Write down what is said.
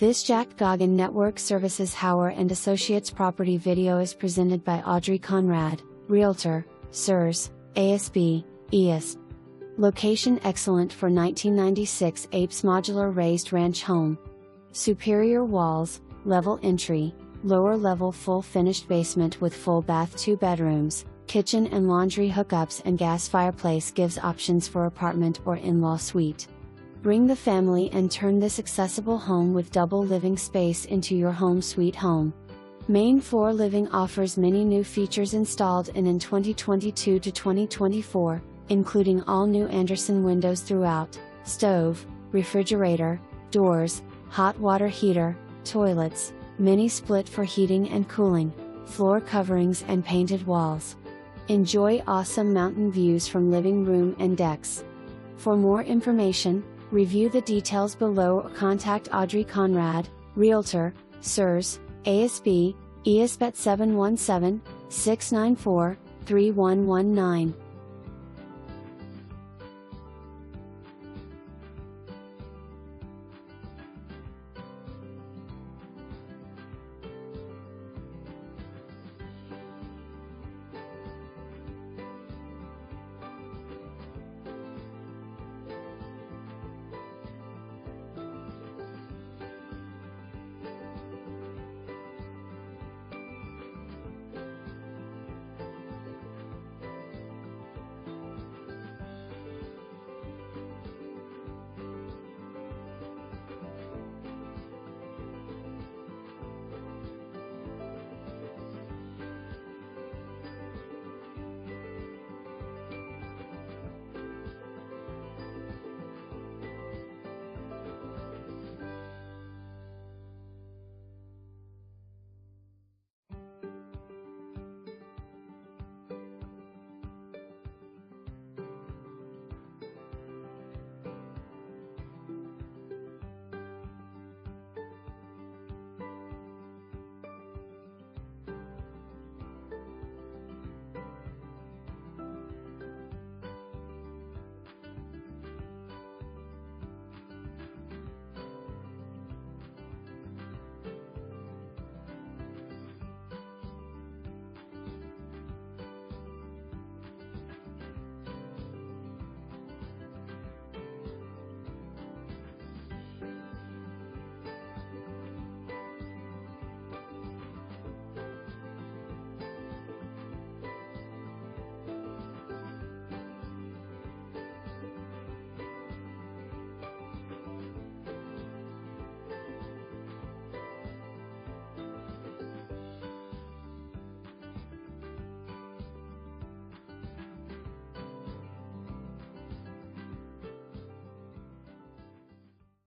This Jack Gaughen Network Services Hauer and Associates property video is presented by Audrey Conrad, Realtor, SIRS, ASB, ES. Location excellent for 1996 Apes Modular raised ranch home. Superior walls, level entry, lower level full finished basement with full bath, 2 bedrooms, kitchen and laundry hookups and gas fireplace gives options for apartment or in-law suite. Bring the family and turn this accessible home with double living space into your home sweet home. Main floor living offers many new features installed in 2022 to 2024, including all new Anderson windows throughout, stove, refrigerator, doors, hot water heater, toilets, mini split for heating and cooling, floor coverings and painted walls. Enjoy awesome mountain views from living room and decks. For more information, review the details below or contact Audrey Conrad, Realtor, SIRS, ASB, ESB at 717-694-3119.